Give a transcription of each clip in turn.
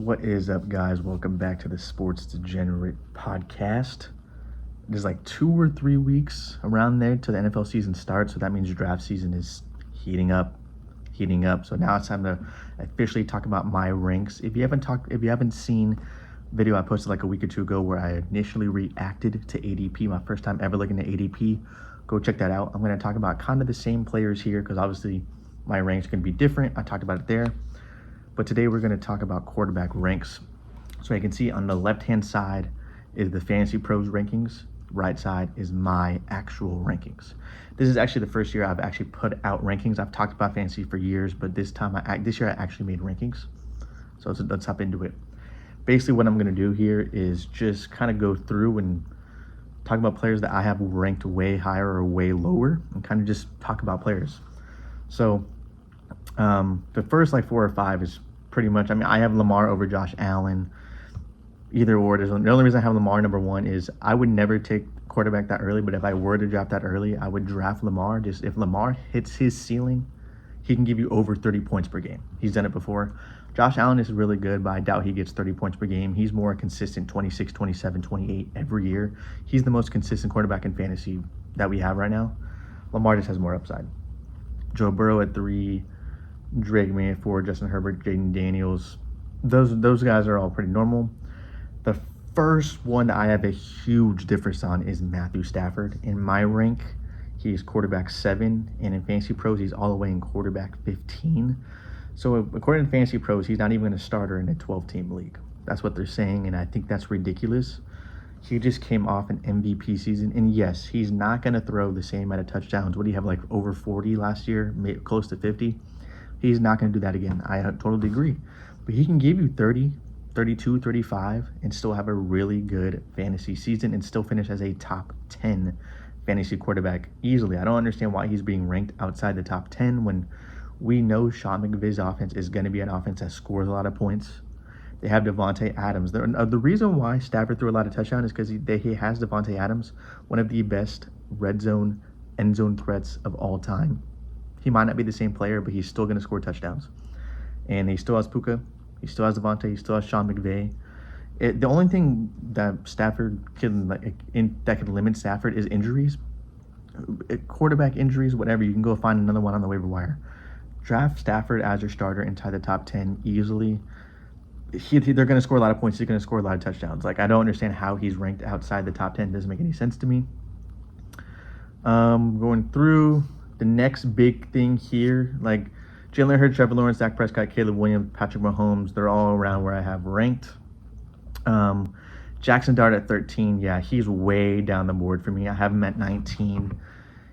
What is up, guys? Welcome back to the Sports Degenerate podcast. There's like 2 or 3 weeks around there till the NFL season starts, so that means your draft season is heating up. So now it's time to officially talk about my ranks. If you haven't seen video I posted like a week or two ago where I initially reacted to ADP, my first time ever looking at ADP, go check that out. I'm going to talk about kind of the same players here because obviously my ranks are going to be different. I talked about it there. But today we're going to talk about quarterback ranks. So you can see on the left-hand side is the Fantasy Pros rankings. Right side is my actual rankings. This is actually the first year I've actually put out rankings. I've talked about fantasy for years, but this year I actually made rankings. So let's hop into it. Basically what I'm going to do here is just kind of go through and talk about players that I have ranked way higher or way lower and kind of just talk about players. So the first like 4 or 5 is pretty much, I have Lamar over Josh Allen. Either or. The only reason I have Lamar number 1 is I would never take quarterback that early, but if I were to draft that early, I would draft Lamar. Just if Lamar hits his ceiling, he can give you over 30 points per game. He's done it before. Josh Allen is really good, but I doubt he gets 30 points per game. He's more consistent 26, 27, 28 every year. He's the most consistent quarterback in fantasy that we have right now. Lamar just has more upside. Joe Burrow at 3, Drake May at 4, Justin Herbert, Jaden Daniels. Those guys are all pretty normal. The first one that I have a huge difference on is Matthew Stafford. In my rank, he's quarterback 7, and in Fantasy Pros, he's all the way in quarterback 15. So according to Fantasy Pros, he's not even going to starter in a 12-team league. That's what they're saying, and I think that's ridiculous. He just came off an MVP season, and yes, he's not going to throw the same amount of touchdowns. What do you have, like over 40 last year, close to 50? He's not going to do that again. I totally agree. But he can give you 30, 32, 35, and still have a really good fantasy season and still finish as a top 10 fantasy quarterback easily. I don't understand why he's being ranked outside the top 10 when we know Sean McVay's offense is going to be an offense that scores a lot of points. They have Devontae Adams. The reason why Stafford threw a lot of touchdowns is because he has Devontae Adams, one of the best red zone, end zone threats of all time. He might not be the same player, but he's still going to score touchdowns. And he still has Puka. He still has Devontae. He still has Sean McVay. The only thing that Stafford that could limit Stafford is injuries. Quarterback injuries, whatever. You can go find another one on the waiver wire. Draft Stafford as your starter inside the top 10 easily. They're going to score a lot of points. He's going to score a lot of touchdowns. I don't understand how he's ranked outside the top 10. It doesn't make any sense to me. Going through the next big thing here, Jalen Hurts, Trevor Lawrence, Dak Prescott, Caleb Williams, Patrick Mahomes, they're all around where I have ranked. Jaxson Dart at 13, yeah, he's way down the board for me. I have him at 19.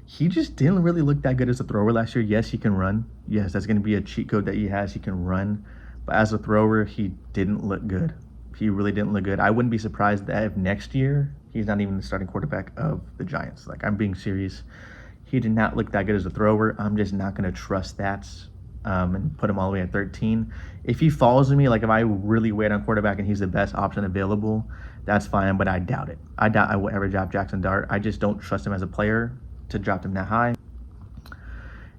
He just didn't really look that good as a thrower last year. Yes, he can run. Yes, that's going to be a cheat code that he has. He can run. But as a thrower, he didn't look good. He really didn't look good. I wouldn't be surprised that if next year he's not even the starting quarterback of the Giants. I'm being serious. He did not look that good as a thrower. I'm just not going to trust that and put him all the way at 13. If he falls to me, if I really wait on quarterback and he's the best option available, that's fine, but I doubt it. I doubt I will ever drop Jaxson Dart. I just don't trust him as a player to drop him that high.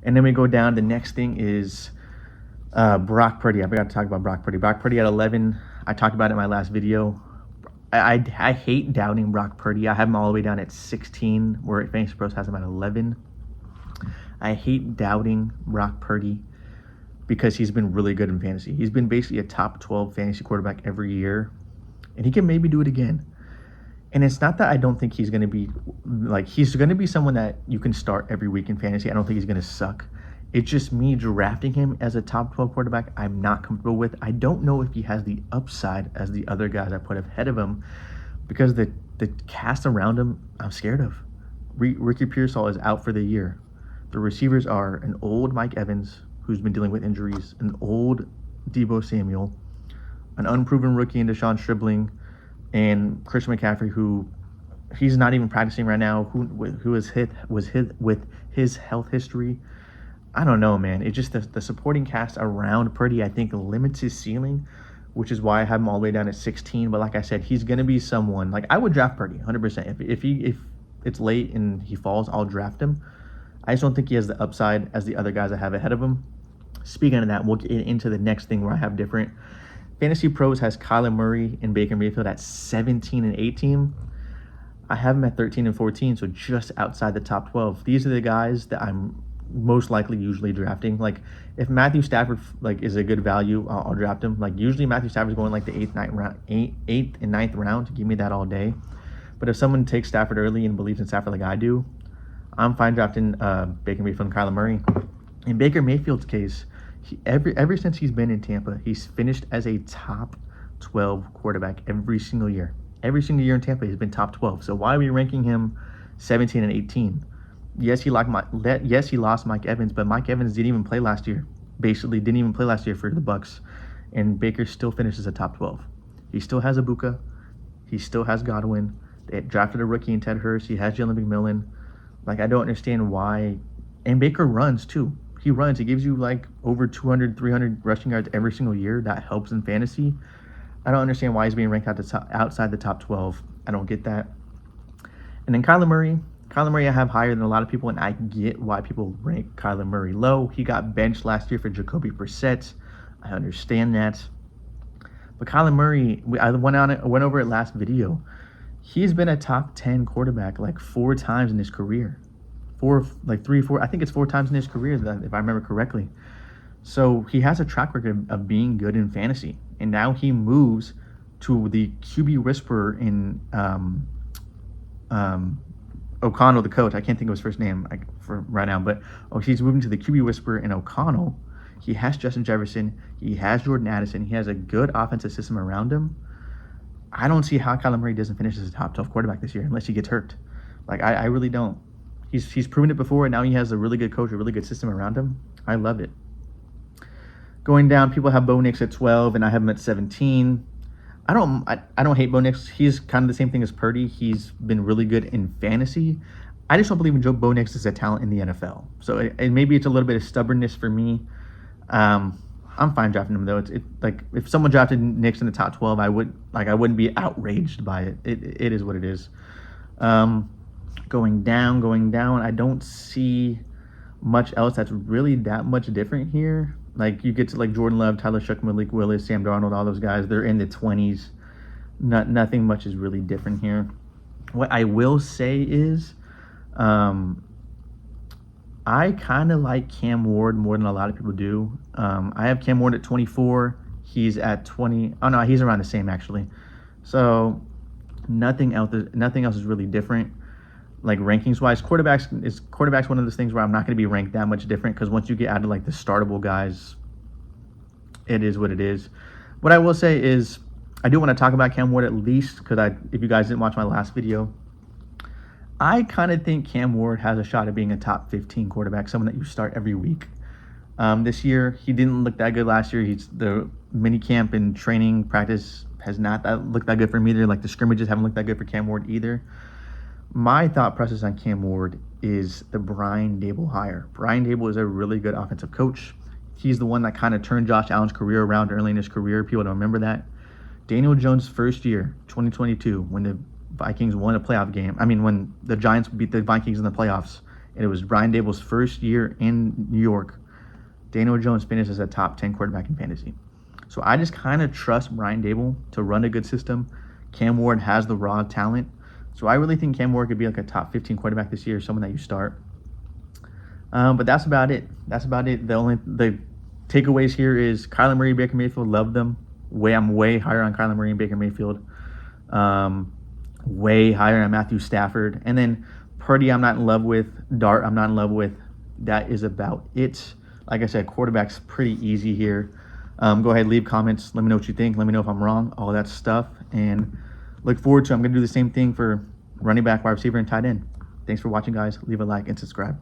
And then we go down. The next thing is Brock Purdy. I forgot to talk about Brock Purdy. Brock Purdy at 11. I talked about it in my last video. I hate doubting Brock Purdy. I have him all the way down at 16, where Fantasy Pros has him at 11. I hate doubting Brock Purdy because he's been really good in fantasy. He's been basically a top 12 fantasy quarterback every year, and he can maybe do it again. And it's not that I don't think he's going to be, he's going to be someone that you can start every week in fantasy. I don't think he's going to suck. It's just me drafting him as a top 12 quarterback I'm not comfortable with. I don't know if he has the upside as the other guys I put ahead of him because the cast around him I'm scared of. Ricky Pearsall is out for the year. The receivers are an old Mike Evans, who's been dealing with injuries, an old Deebo Samuel, an unproven rookie in Deshaun Stribling, and Christian McCaffrey, who he's not even practicing right now, who was hit with his health history. I don't know, man. It's just the supporting cast around Purdy, I think, limits his ceiling, which is why I have him all the way down at 16. But like I said, he's going to be someone, I would draft Purdy 100%. If it's late and he falls, I'll draft him. I just don't think he has the upside as the other guys I have ahead of him. Speaking of that, we'll get into the next thing where I have different. Fantasy Pros has Kyler Murray and Baker Mayfield at 17 and 18. I have them at 13 and 14, so just outside the top 12. These are the guys that I'm most likely usually drafting. Like, if Matthew Stafford is a good value, I'll draft him. Like, usually Matthew Stafford's going like the eighth and ninth round. Give me that all day. But if someone takes Stafford early and believes in Stafford like I do, I'm fine drafting Baker Mayfield and Kyler Murray. In Baker Mayfield's case, ever since he's been in Tampa, he's finished as a top 12 quarterback every single year. Every single year in Tampa, he's been top 12. So why are we ranking him 17 and 18? Yes, he lost Mike Evans, but Mike Evans didn't even play last year. Basically, didn't even play last year for the Bucs, and Baker still finishes a top 12. He still has Ibuka. He still has Godwin. They drafted a rookie in Ted Hurst. He has Jalen McMillan. Like, I don't understand why. And Baker runs too. He runs. He gives you like over 200, 300 rushing yards every single year. That helps in fantasy. I don't understand why he's being ranked outside the top 12. I don't get that. And then Kyler Murray I have higher than a lot of people, and I get why people rank Kyler Murray low. He got benched last year for Jacoby Brissett. I understand that. But Kyler Murray, I went over it last video. He's been a top 10 quarterback like 4 times in his career. I think it's 4 times in his career, if I remember correctly. So he has a track record of being good in fantasy. And now he moves to the QB whisperer in O'Connell, the coach. I can't think of his first name for right now, but he's moving to the QB whisperer in O'Connell. He has Justin Jefferson. He has Jordan Addison. He has a good offensive system around him. I don't see how Kyler Murray doesn't finish as a top 12 quarterback this year unless he gets hurt. Like, I really don't. He's proven it before, and now he has a really good coach, a really good system around him. I love it. Going down, people have Bo Nix at 12, and I have him at 17. I don't hate Bo Nix. He's kind of the same thing as Purdy. He's been really good in fantasy. I just don't believe in Bo Nix as a talent in the NFL. So maybe it's a little bit of stubbornness for me. I'm fine drafting him though. It's like if someone drafted Nix in the top 12, I wouldn't be outraged by it. It is what it is. Going down. I don't see much else that's really that much different here. Like, you get to like Jordan Love, Tyler Shough, Malik Willis, Sam Darnold, all those guys. They're in the 20s. Nothing much is really different here. What I will say is, I kind of like Cam Ward more than a lot of people do. I have Cam Ward at 24. He's at 20. Oh no, he's around the same actually. So nothing else is really different. Like, rankings wise, quarterbacks one of those things where I'm not going to be ranked that much different, because once you get out of like the startable guys, it is what it is. What I will say is, I do want to talk about Cam Ward at least, because if you guys didn't watch my last video, I kind of think Cam Ward has a shot at being a top 15 quarterback, someone that you start every week. This year, he didn't look that good last year. The mini camp and training practice has not looked that good for him either. Like, the scrimmages haven't looked that good for Cam Ward either. My thought process on Cam Ward is the Brian Daboll hire. Brian Daboll is a really good offensive coach. He's the one that kind of turned Josh Allen's career around early in his career. People don't remember that. Daniel Jones' first year, 2022, when the Vikings won a playoff game. When the Giants beat the Vikings in the playoffs, and it was Brian Daboll's first year in New York. Daniel Jones finished as a top 10 quarterback in fantasy. So I just kind of trust Brian Daboll to run a good system. Cam Ward has the raw talent. So I really think Cam Ward could be like a top 15 quarterback this year, someone that you start. But that's about it. The takeaways here is Kyler Murray, Baker Mayfield, love them. I'm way higher on Kyler Murray and Baker Mayfield. Way higher on Matthew Stafford. And then Purdy, I'm not in love with. Dart, I'm not in love with. That is about it. Like I said, quarterback's pretty easy here. Go ahead, leave comments. Let me know what you think. Let me know if I'm wrong. All that stuff. And look forward to, I'm going to do the same thing for running back, wide receiver, and tight end. Thanks for watching, guys. Leave a like and subscribe.